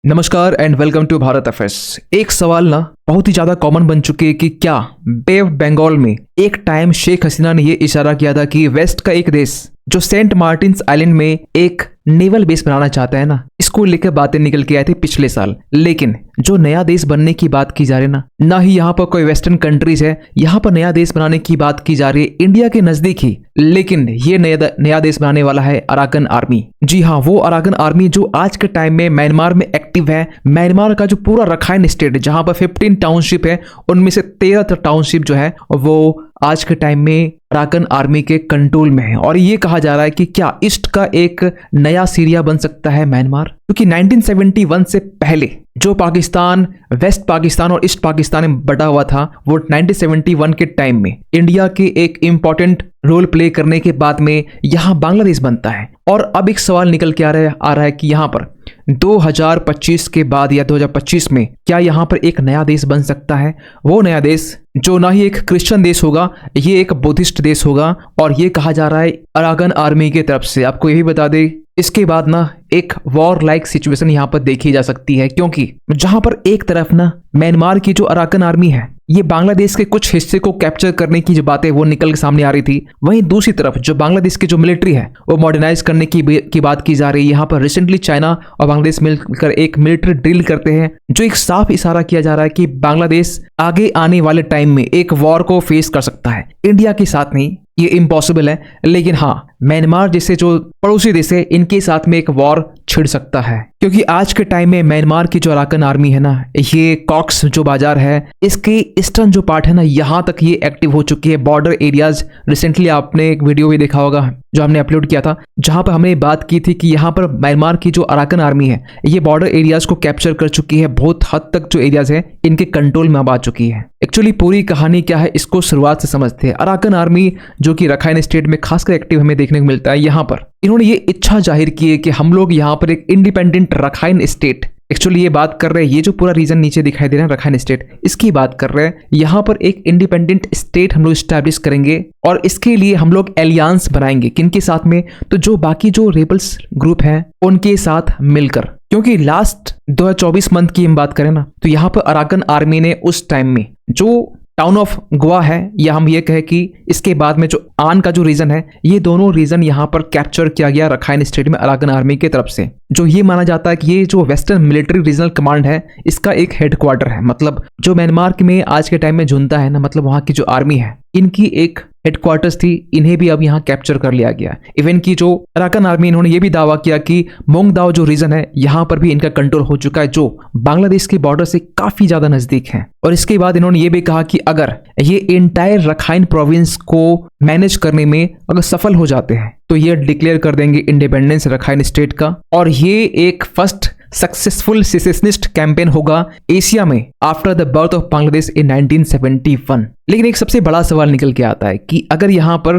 नमस्कार and welcome to Bharat affairs. एक सवाल ना बहुत ही ज्यादा कॉमन बन चुके हैं कि क्या बे ऑफ बंगाल में एक टाइम शेख हसीना ने ये इशारा किया था कि वेस्ट का एक देश जो सेंट मार्टिन्स आइलैंड में एक नेवल बेस बनाना चाहता है ना, इसको लेकर बातें निकल के आए थे पिछले साल। लेकिन जो नया देश बनने की बात की जा रही है ना ही यहाँ पर कोई वेस्टर्न कंट्रीज है, यहाँ पर नया देश बनाने की बात की जा रही है इंडिया के नजदीक ही। लेकिन ये नया देश बनाने वाला है अराकन आर्मी। जी हाँ, वो अराकन आर्मी जो आज के टाइम में म्यांमार में एक्टिव है। म्यांमार का जो पूरा रखाइन स्टेट है जहां पर 15 टाउनशिप है, उनमें से 13 टाउनशिप जो है वो आज के टाइम में अराकन आर्मी के कंट्रोल में है। और ये कहा जा रहा है कि क्या ईस्ट का एक नया सीरिया बन सकता है म्यांमार, क्योंकि 1971 से पहले जो पाकिस्तान वेस्ट पाकिस्तान और ईस्ट पाकिस्तान में बटा हुआ था, वो 1971 के टाइम में इंडिया के एक इंपॉर्टेंट रोल प्ले करने के बाद में यहाँ बांग्लादेश बनता है। और अब एक सवाल निकल के आ रहा है कि यहाँ पर 2025 के बाद या 2025 में क्या यहाँ पर एक नया देश बन सकता है। वो नया देश जो ना ही एक क्रिश्चियन देश होगा, ये एक बुद्धिस्ट देश होगा। और ये कहा जा रहा है अराकन आर्मी की तरफ से। आपको ये भी बता दें, इसके बाद ना एक वॉर लाइक सिचुएशन यहाँ पर देखी जा सकती है, क्योंकि जहां पर एक तरफ ना म्यांमार की जो अराकन आर्मी है ये बांग्लादेश के कुछ हिस्से को कैप्चर करने की जो बातें वो निकल के सामने आ रही थी, वहीं दूसरी तरफ जो बांग्लादेश की जो मिलिट्री है वो मॉडर्नाइज करने की बात की जा रही है। यहाँ पर रिसेंटली चाइना और बांग्लादेश मिलकर एक मिलिट्री ड्रिल करते हैं, जो एक साफ इशारा किया जा रहा है कि बांग्लादेश आगे आने वाले टाइम में एक वॉर को फेस कर सकता है। इंडिया के साथ नहीं, ये इम्पॉसिबल है, लेकिन हाँ म्यांमार जैसे जो पड़ोसी देश है इनके साथ में एक वॉर छिड़ सकता है। क्योंकि आज के टाइम में म्यांमार की जो अराकन आर्मी है ना, ये कॉक्स जो बाजार है इसके ईस्टर्न जो पार्ट है ना, यहाँ तक ये एक्टिव हो चुकी है। बॉर्डर एरियाज, रिसेंटली आपने एक वीडियो भी देखा होगा जो हमने अपलोड किया था, जहां पर हमने बात की थी कि यहाँ पर म्यांमार की जो अराकन आर्मी है ये बॉर्डर एरियाज को कैप्चर कर चुकी है। बहुत हद तक जो एरियाज है इनके कंट्रोल में अब आ चुकी है। एक्चुअली पूरी कहानी क्या है इसको शुरुआत से समझते हैं। अराकन आर्मी जो कि रखाइन स्टेट में खासकर एक्टिव हमें देखने को मिलता है, यहाँ पर इन्होंने ये इच्छा जाहिर की है कि हम लोग यहाँ पर एक इंडिपेंडेंट रखाइन स्टेट, एक्चुअली ये बात कर रहे हैं, ये जो पूरा रीजन नीचे दिखाई दे रहा है रखाइन स्टेट, इसकी बात कर रहे हैं। यहाँ पर एक इंडिपेंडेंट स्टेट हम लोग स्टैब्लिश करेंगे और इसके लिए हम लोग एलियांस बनाएंगे। किनके साथ में? तो जो बाकी जो रेबल्स ग्रुप हैं उनके साथ मिलकर। क्योंकि लास्ट 2024 मंथ की हम बात करें ना, तो यहाँ पर अराकन आर्मी ने उस टाइम में जो टाउन ऑफ गोवा है, या हम ये कहें कि इसके बाद में जो आन का जो रीजन है, ये दोनों रीजन यहाँ पर कैप्चर किया गया रखाइन स्टेट में अराकन आर्मी की तरफ से। जो ये माना जाता है कि ये जो वेस्टर्न मिलिट्री रीजनल कमांड है इसका एक हेडक्वार्टर है। मतलब जो म्यांमार में आज के टाइम में जुनता है ना, मतलब वहाँ की जो आर्मी है इनकी एक हेडक्वार्टर्स थी, इन्हें भी अब यहाँ कैप्चर कर लिया गया। इवन की जो अराकन आर्मी, इन्होंने ये भी दावा किया कि मोंगदाओ जो रीजन है यहाँ पर भी इनका कंट्रोल हो चुका है, जो बांग्लादेश के बॉर्डर से काफी ज्यादा नजदीक है। और इसके बाद इन्होंने ये भी कहा कि अगर ये इंटायर रखाइन प्रोविंस को मैनेज करने में अगर सफल हो जाते हैं तो ये डिक्लेयर कर देंगे इंडिपेंडेंस रखाइन स्टेट का। और ये एक फर्स्ट सक्सेसफुल सेसेशनिस्ट कैंपेन होगा एशिया में after the birth of Bangladesh in 1971। लेकिन एक सबसे बड़ा सवाल निकल के आता है कि अगर यहाँ पर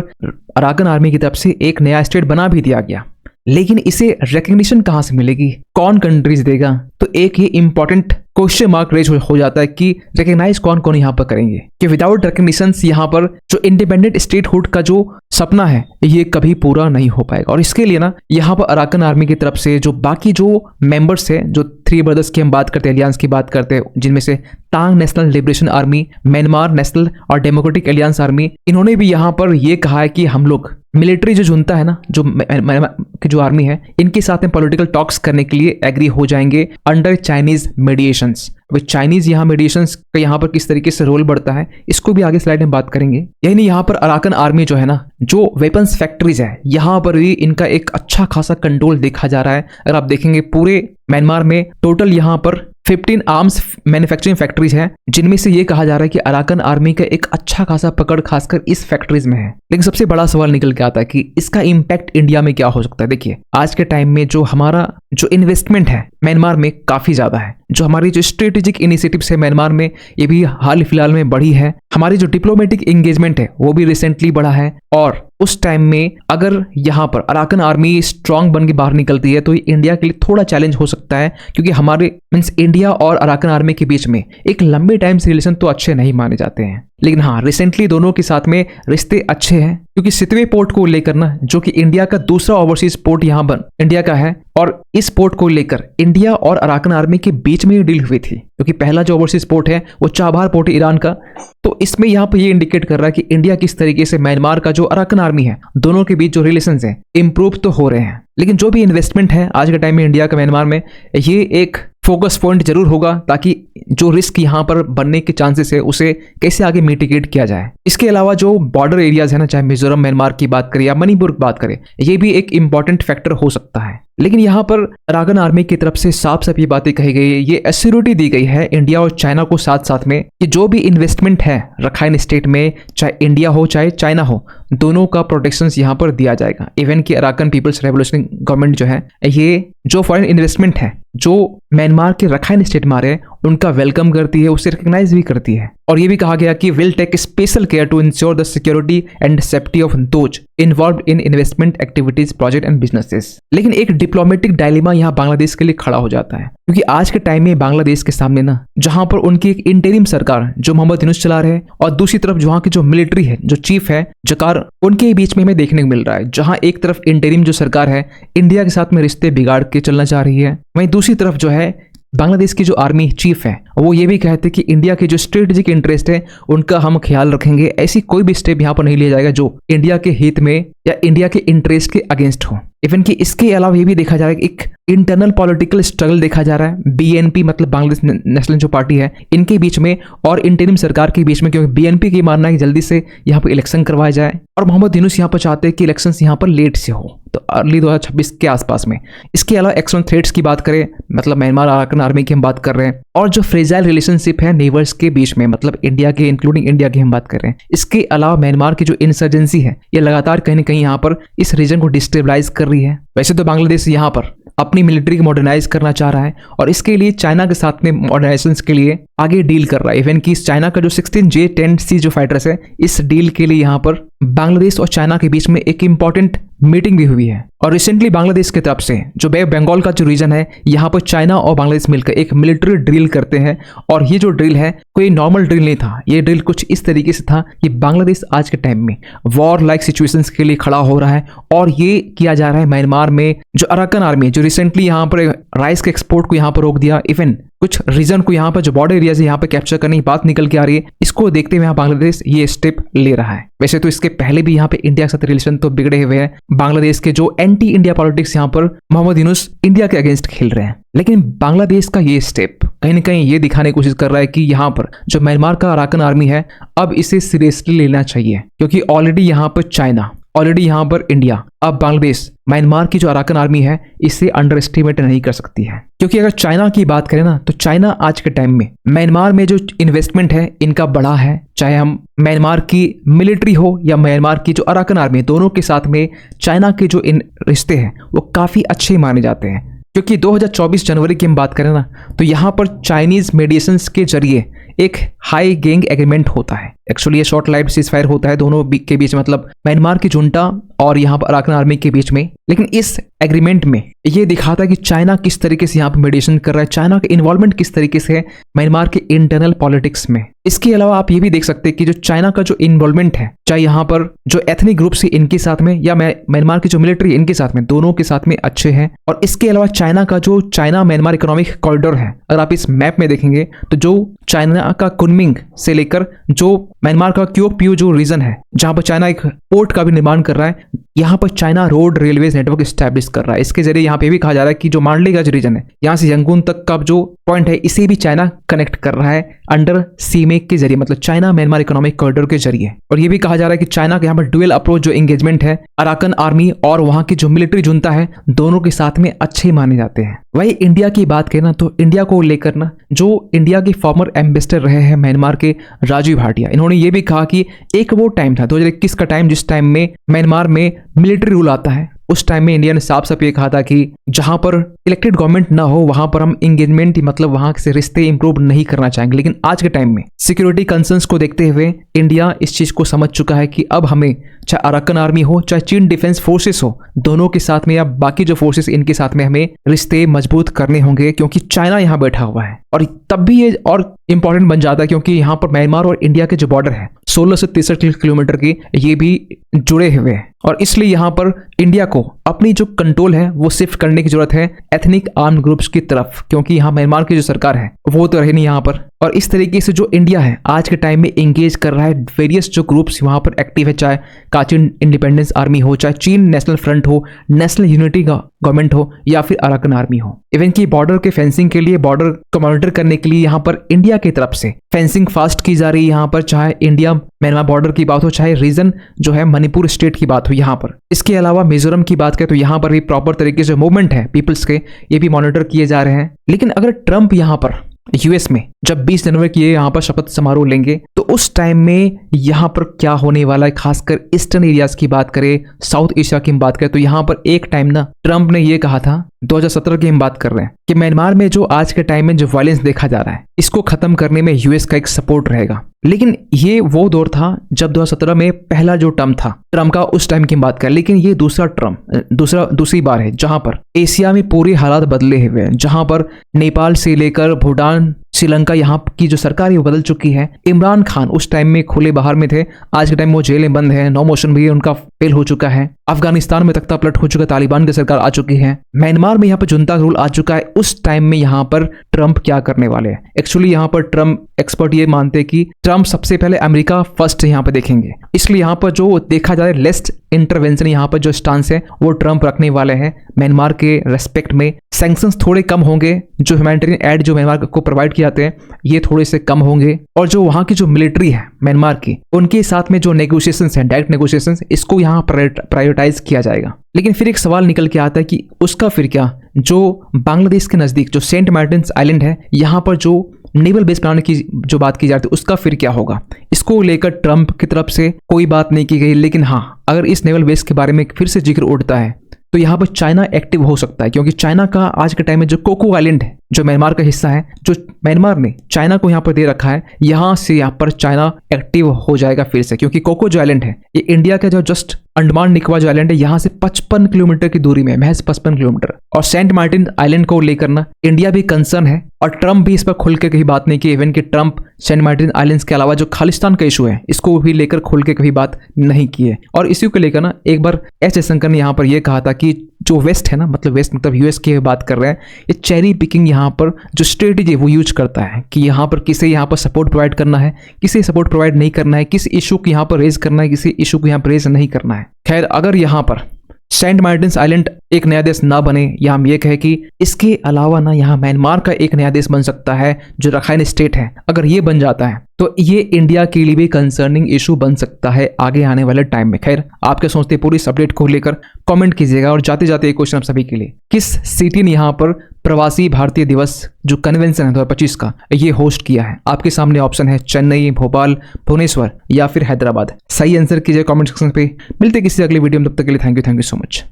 अराकन आर्मी की तरफ से एक नया स्टेट बना भी दिया गया, लेकिन इसे रिकग्निशन कहां से मिलेगी, कौन कंट्रीज देगा? तो एक ये इंपॉर्टेंट क्वेश्चन मार्क रेज हो जाता है कि रिकग्नाइज कौन कौन यहाँ पर करेंगे। कि विदाउट रिकग्निशन यहाँ पर जो इंडिपेंडेंट स्टेटहुड का जो सपना है ये कभी पूरा नहीं हो पाएगा। और इसके लिए ना यहाँ पर अराकन आर्मी की तरफ से जो बाकी जो मेंबर्स है, जो 3 ब्रदर्स की हम बात करते हैं, एलियांस की बात करते हैं, जिनमें से Ta'ang national liberation army, Myanmar national और डेमोक्रेटिक एलियांस आर्मी, इन्होंने भी यहाँ पर ये कहा है कि हम लोग मिलिट्री जो जुनता है ना, जो आर्मी है, इनके साथ में पॉलिटिकल टॉक्स करने के लिए एग्री हो जाएंगे अंडर चाइनीज मीडिएशंस। चाइनीज यहाँ मीडिएशंस का यहाँ पर किस तरीके से रोल बढ़ता है इसको भी आगे स्लाइड में बात करेंगे। यही नहीं, यहाँ पर अराकन आर्मी जो है ना, जो वेपन्स फैक्ट्रीज है यहाँ पर भी इनका एक अच्छा खासा कंट्रोल देखा जा रहा है। अगर आप देखेंगे पूरे म्यांमार में टोटल यहाँ पर 15 आर्म्स मैन्युफैक्चरिंग फैक्ट्रीज हैं, जिनमें से ये कहा जा रहा है कि अराकन आर्मी का एक अच्छा खासा पकड़ खासकर इस फैक्ट्रीज में है। लेकिन सबसे बड़ा सवाल निकल के आता है कि इसका इंपैक्ट इंडिया में क्या हो सकता है। देखिए आज के टाइम में जो हमारा जो इन्वेस्टमेंट है म्यांमार में काफी ज्यादा है, जो हमारी जो स्ट्रेटेजिक इनिशिएटिव्स है म्यांमार में ये भी हाल फिलहाल में बढ़ी है। हमारी जो डिप्लोमेटिक एंगेजमेंट है वो भी रिसेंटली बढ़ा है। और उस टाइम में अगर यहाँ पर अराकन आर्मी स्ट्रांग बन के बाहर निकलती है तो ये इंडिया के लिए थोड़ा चैलेंज हो सकता है, क्योंकि हमारे मीन्स इंडिया और अराकन आर्मी के बीच में एक लंबे टाइम से रिलेशन तो अच्छे नहीं माने जाते हैं। लेकिन हाँ, रिसेंटली दोनों के साथ में रिश्ते अच्छे हैं, क्योंकि सितवे पोर्ट को लेकर ना, जो कि इंडिया का दूसरा ओवरसीज पोर्ट यहाँ पर इंडिया का है, और इस पोर्ट को लेकर इंडिया और अराकन आर्मी के बीच में ही डील हुई थी, क्योंकि पहला जो ओवरसीज पोर्ट है वो चाबहार पोर्ट है ईरान का। तो इसमें यहाँ पर ये इंडिकेट कर रहा है कि इंडिया किस तरीके से म्यांमार का जो अराकन आर्मी है, दोनों के बीच जो रिलेशंस है इंप्रूव तो हो रहे हैं। लेकिन जो भी इन्वेस्टमेंट है आज के टाइम में इंडिया का म्यांमार में, ये एक फोकस पॉइंट जरूर होगा, ताकि जो रिस्क यहाँ पर बनने के चांसेस है उसे कैसे आगे मिटिगेट किया जाए। इसके अलावा जो बॉर्डर एरियाज है ना, चाहे मिजोरम म्यांमार की बात करें या मणिपुर की बात करें, ये भी एक इंपॉर्टेंट फैक्टर हो सकता है। लेकिन यहाँ पर अराकन आर्मी की तरफ से साफ साफ ये बातें कही गई है, ये एश्योरिटी दी गई है इंडिया और चाइना को साथ साथ में, कि जो भी इन्वेस्टमेंट है रखाइन स्टेट में, चाहे इंडिया हो चाहे चाइना हो, दोनों का प्रोटेक्शन यहाँ पर दिया जाएगा। इवन कि अराकन पीपल्स रेवोल्यूशनरी गवर्नमेंट जो है, ये जो फॉरेन इन्वेस्टमेंट है जो म्यांमार के रखाइन स्टेट में आ रहे हैं, उनका वेलकम करती है, उसे रिकग्नाइज भी करती है। और ये भी कहा गया कि will take special care to ensure the security and safety of those involve in investment activities, project and businesses. लेकिन एक डिप्लोमेटिक डायलेमा यहाँ बांग्लादेश के लिए खड़ा हो जाता है, क्योंकि आज के टाइम में बांग्लादेश के सामने ना, जहां पर उनकी एक इंटरिम सरकार जो मोहम्मद यूनुस चला रहे हैं, और दूसरी तरफ वहां की जो मिलिट्री है, जो चीफ है जकार, उनके बीच में हमें देखने को मिल रहा है, जहां एक तरफ इंटरिम जो सरकार है इंडिया के साथ में रिश्ते बिगाड़ के चलना चाह रही है, वहीं दूसरी तरफ जो है बांग्लादेश की जो आर्मी चीफ है वो ये भी कहते हैं कि इंडिया के जो स्ट्रेटेजिक इंटरेस्ट है उनका हम ख्याल रखेंगे, ऐसी कोई भी स्टेप यहाँ पर नहीं लिया जाएगा जो इंडिया के हित में या इंडिया के इंटरेस्ट के अगेंस्ट हो। इवन कि इसके अलावा ये भी देखा जा रहा है कि एक इंटरनल पॉलिटिकल स्ट्रगल देखा जा रहा है बीएनपी, मतलब बांग्लादेश नेशनल जो पार्टी है, इनके बीच में और इंटरिम सरकार के बीच में, क्योंकि बीएनपी की मानना है कि जल्दी से यहाँ पर इलेक्शन करवाया जाए, और मोहम्मद यूनुस यहाँ पर चाहते हैं कि इलेक्शन यहाँ पर लेट से हो, तो अर्ली 2026 के आसपास में। इसके अलावा एक्सटर्नल थ्रेट्स की बात करें, मतलब म्यांमार अराकन आर्मी की हम बात कर रहे हैं, और जो फ्रेजाइल रिलेशनशिप है नेबर्स के बीच में, मतलब इंडिया के इंक्लूडिंग इंडिया की हम बात कर रहे हैं। इसके अलावा म्यांमार की जो इंसर्जेंसी है ये लगातार कहीं ना कहीं यहाँ पर इस रीजन को डिस्टेबलाइज कर रही है। वैसे तो बांग्लादेश यहाँ पर अपनी मिलिट्री को मॉडर्नाइज करना चाह रहा है, और इसके लिए चाइना के साथ में मॉडर्नाइजेशन के लिए आगे डील कर रहा है। इवन कि चाइना का जो 16J-10C जो फाइटर्स है, इस डील के लिए यहाँ पर बांग्लादेश और चाइना के बीच में एक इंपॉर्टेंट मीटिंग भी हुई है। और रिसेंटली बांग्लादेश की तरफ से जो बे बंगाल का जो रीजन है, यहाँ पर चाइना और बांग्लादेश मिलकर एक मिलिट्री ड्रिल करते हैं, और ये जो ड्रिल है कोई नॉर्मल ड्रिल नहीं था, ये ड्रिल कुछ इस तरीके से था कि बांग्लादेश आज के टाइम में वॉर लाइक सिचुएशंस के लिए खड़ा हो रहा है, और ये किया जा रहा है म्यांमार में जो अराकन आर्मी जो रिसेंटली यहाँ पर राइस के एक्सपोर्ट को यहाँ पर रोक दिया, इवन कुछ रीजन को यहाँ पर जो बॉर्डर एरिया से यहाँ पर कैप्चर करने की बात निकल के आ रही है, इसको देखते हुए यहाँ बांग्लादेश ये स्टेप ले रहा है। वैसे तो इसके पहले भी यहाँ पे इंडिया के साथ रिलेशन तो बिगड़े हुए हैं, बांग्लादेश के जो एंटी इंडिया पॉलिटिक्स यहाँ पर मोहम्मद यूनुस इंडिया के अगेंस्ट खेल रहे हैं, लेकिन बांग्लादेश का ये स्टेप कहीं ना कहीं ये दिखाने की कोशिश कर रहा है कि यहाँ पर जो म्यांमार का अराकन आर्मी है अब इसे सीरियसली लेना चाहिए, क्योंकि ऑलरेडी यहाँ पर चाइना, ऑलरेडी यहाँ पर इंडिया, अब बांग्लादेश म्यांमार की जो अराकन आर्मी है इसे अंडर एस्टिमेट नहीं कर सकती है। क्योंकि अगर चाइना की बात करें ना, तो चाइना आज के टाइम में म्यांमार में जो इन्वेस्टमेंट है इनका बड़ा है, चाहे हम म्यांमार की मिलिट्री हो या म्यांमार की जो अराकन आर्मी, दोनों के साथ में चाइना के जो इन रिश्ते हैं वो काफी अच्छे माने जाते हैं। क्योंकि 2024 जनवरी की हम बात करें ना, तो यहाँ पर चाइनीज मेडिएशंस के जरिए एक हाई गैंग एग्रीमेंट होता है। एक्चुअली ये शॉर्ट लाइव सीजफायर होता है दोनों के बीच, मतलब म्यांमार की जुंटा और यहाँ पर अराकन आर्मी के बीच में। लेकिन इस एग्रीमेंट में ये दिखाता है कि चाइना किस तरीके से यहाँ पर मेडिएशन कर रहा है, चाइना का इन्वॉल्वमेंट किस तरीके से है म्यांमार के इंटरनल पॉलिटिक्स में। इसके अलावा आप ये भी देख सकते हैं कि जो चाइना का जो इन्वॉल्वमेंट है, चाहे यहाँ पर जो एथनिक ग्रुप से इनके साथ में या म्यांमार की जो मिलिट्री इनके साथ में, दोनों के साथ में अच्छे हैं। और इसके अलावा चाइना का जो चाइना म्यांमार इकोनॉमिक कॉरिडोर है, अगर आप इस मैप में देखेंगे तो जो चाइना का कुनमिंग से लेकर जो म्यांमार का क्योकपियो जो रीजन है, जहां पर चाइना एक पोर्ट का भी निर्माण कर रहा है, यहाँ पर China road railway network establish कर रहा है। इसके जरिए यहाँ पे भी कहा जा रहा है कि जो मांडली का जो रीजन है, यहाँ से यंगून तक का जो पॉइंट है, इसे भी चाइना कनेक्ट कर रहा है अंडर सीमेक के जरिए, मतलब चाइना म्यांमार इकोनॉमिक कॉरिडोर के जरिए। और ये भी कहा जा रहा है कि चाइना के यहाँ पर डुअल अप्रोच जो एंगेजमेंट है अराकन आर्मी और वहां की जो मिलिट्री जुनता है, दोनों के साथ में अच्छे माने जाते हैं। वही इंडिया की बात करें ना, तो इंडिया को लेकर ना जो इंडिया के फॉर्मर एम्बेसडर रहे हैं म्यांमार के राजीव भाटिया, इन्होंने ये भी कहा कि एक वो टाइम था 2021 का टाइम, जिस टाइम में म्यांमार में मिलिट्री रूल आता है, उस टाइम में इंडिया ने साफ साफ ये कहा था कि जहां पर इलेक्टेड गवर्नमेंट ना हो वहां पर हम एंगेजमेंट, मतलब वहां से रिश्ते इंप्रूव नहीं करना चाहेंगे। लेकिन आज के टाइम में सिक्योरिटी कंसर्न्स को देखते हुए इंडिया इस चीज को समझ चुका है कि अब हमें चाहे अराकन आर्मी हो, चाहे चीन डिफेंस फोर्सेस हो, दोनों के साथ में या बाकी जो फोर्सेस इनके साथ में हमें रिश्ते मजबूत करने होंगे, क्योंकि चाइना यहाँ बैठा हुआ है। और तब भी ये और इंपॉर्टेंट बन जाता है क्योंकि यहाँ पर म्यांमार और इंडिया के जो बॉर्डर है 16 से 63 किलोमीटर की, ये भी जुड़े हुए हैं। और इसलिए यहाँ पर इंडिया को अपनी जो कंट्रोल है वो शिफ्ट करने की जरूरत है एथनिक आर्म ग्रुप्स की तरफ, क्योंकि यहाँ म्यांमार की जो सरकार है वो तो रहे नहीं यहाँ पर। और इस तरीके से जो इंडिया है आज के टाइम में एंगेज कर रहा है वेरियस जो ग्रुप्स वहाँ पर एक्टिव है, चाहे काचिन इंडिपेंडेंस आर्मी हो, चाहे चीन नेशनल फ्रंट हो, नेशनल यूनिटी गवर्नमेंट हो, या फिर अराकन आर्मी हो। इवन की बॉर्डर के फेंसिंग के लिए, बॉर्डर को मॉनिटर करने के लिए यहाँ पर इंडिया की तरफ से फेंसिंग फास्ट की जा रही है यहाँ पर, चाहे इंडिया म्यांमार बॉर्डर की बात हो, चाहे रीजन जो है मणिपुर स्टेट की बात हो यहाँ पर। इसके अलावा मिजोरम की बात करें तो यहाँ पर भी प्रॉपर तरीके से मूवमेंट है पीपल्स के, ये भी मॉनिटर किए जा रहे हैं। लेकिन अगर ट्रंप यहाँ पर यूएस में जब 20 जनवरी की यहाँ पर शपथ समारोह लेंगे तो उस टाइम में यहाँ पर क्या होने वाला है, खासकर ईस्टर्न एरियाज की बात करें, साउथ एशिया की हम बात करें, तो यहाँ पर एक टाइम ना ट्रंप ने ये कहा था, 2017 की हम बात कर रहे हैं, कि म्यांमार में जो आज के टाइम में जो वायलेंस देखा जा रहा है इसको खत्म करने में यूएस का एक सपोर्ट रहेगा। लेकिन ये वो दौर था जब 2017 में पहला जो टर्म था ट्रंप का, उस टाइम की बात करें। लेकिन ये दूसरी बार है जहां पर एशिया में पूरे हालात बदले हुए हैं, जहां पर नेपाल से लेकर भूटान, श्रीलंका, यहाँ की जो सरकार है वो बदल चुकी है। इमरान खान उस टाइम में खुले बाहर में थे, आज के टाइम वो जेल में बंद है, नो मोशन भी उनका फेल हो चुका है। अफगानिस्तान में तख्ता पलट हो चुका, तालिबान की सरकार आ चुकी है। म्यांमार में यहाँ पर जुंता रूल आ चुका है। उस टाइम में यहाँ पर ट्रंप क्या करने वाले हैं? एक्चुअली यहाँ पर ट्रंप एक्सपर्ट ये मानते हैं कि ट्रंप सबसे पहले अमेरिका फर्स्ट यहाँ पर देखेंगे, इसलिए यहाँ पर जो देखा जा रहा है लेस्ट इंटरवेंशन, यहाँ पर जो स्टांस है वो ट्रंप रखने वाले हैं म्यांमार के रेस्पेक्ट में। सैंक्शंस थोड़े कम होंगे, जो ह्यूमैनिटेरियन एड जो म्यांमार को प्रोवाइड किए जाते हैं ये थोड़े से कम होंगे, और जो वहाँ की जो मिलिट्री है म्यांमार की, उनके साथ में जो नेगोशिएशंस हैं, डायरेक्ट नेगोशिएशंस, इसको यहाँ प्रायोरिटाइज किया जाएगा। लेकिन फिर एक सवाल निकल के आता है कि उसका फिर क्या, जो बांग्लादेश के नज़दीक जो सेंट मार्टिन्स आइलैंड है, यहाँ पर जो नेवल बेस बनाने की जो बात की जाती है उसका फिर क्या होगा? इसको लेकर ट्रंप की तरफ से कोई बात नहीं की गई। लेकिन हाँ, अगर इस नेवल बेस के बारे में फिर से जिक्र उठता है तो यहाँ पर चाइना एक्टिव हो सकता है, क्योंकि चाइना का आज के टाइम में जो कोको आइलैंड है, जो म्यांमार का हिस्सा है, जो म्यांमार ने चाइना को यहाँ पर दे रखा है, यहाँ से यहाँ पर चाइना एक्टिव हो जाएगा फिर से, क्योंकि कोको जो आइलैंड है ये इंडिया का जो जस्ट अंडमान निकोबार जो आइलैंड है यहाँ से 55 किलोमीटर की दूरी में, महज 55 किलोमीटर। और सेंट मार्टिन आइलैंड को लेकर ना इंडिया भी कंसर्न है, और ट्रंप भी इस पर खुल के कहीं बात नहीं की। इवन कि ट्रंप सेंट मार्टिन आइलैंड्स के अलावा जो खालिस्तान का इशू है इसको भी लेकर खुल के कभी बात नहीं की है। और इसी को लेकर ना एक बार एस जयशंकर ने यहाँ पर यह कहा था कि जो वेस्ट है ना, मतलब यूएस की बात कर रहे हैं, ये चेरी पिकिंग यहाँ पर जो स्ट्रेटेजी वो यूज करता है कि यहाँ पर किसे यहाँ पर सपोर्ट प्रोवाइड करना है, किसे सपोर्ट प्रोवाइड नहीं करना है, किस इशू को यहाँ पर रेज करना है, किसी इशू को यहाँ पर रेज नहीं करना है। खैर, अगर यहाँ पर सेंट मार्टिन्स आइलैंड एक नया देश ना बने, या हम ये कहें कि इसके अलावा ना यहाँ म्यांमार का एक नया देश बन सकता है जो रखाइन स्टेट है, अगर ये बन जाता है तो ये इंडिया के लिए भी कंसर्निंग इशू बन सकता है आगे आने वाले टाइम में। खैर, आप क्या सोचते हैं पूरी इस अपडेट को लेकर कमेंट कीजिएगा। और जाते जाते एक क्वेश्चन आप सभी के लिए, किस सिटी ने यहाँ पर प्रवासी भारतीय दिवस जो कन्वेंशन है 2025 का ये होस्ट किया है? आपके सामने ऑप्शन है चेन्नई, भोपाल, भुवनेश्वर या फिर हैदराबाद। सही आंसर कीजिए कमेंट सेक्शन पे। मिलते किसी अगले वीडियो में, तब तक के लिए थैंक यू सो मच।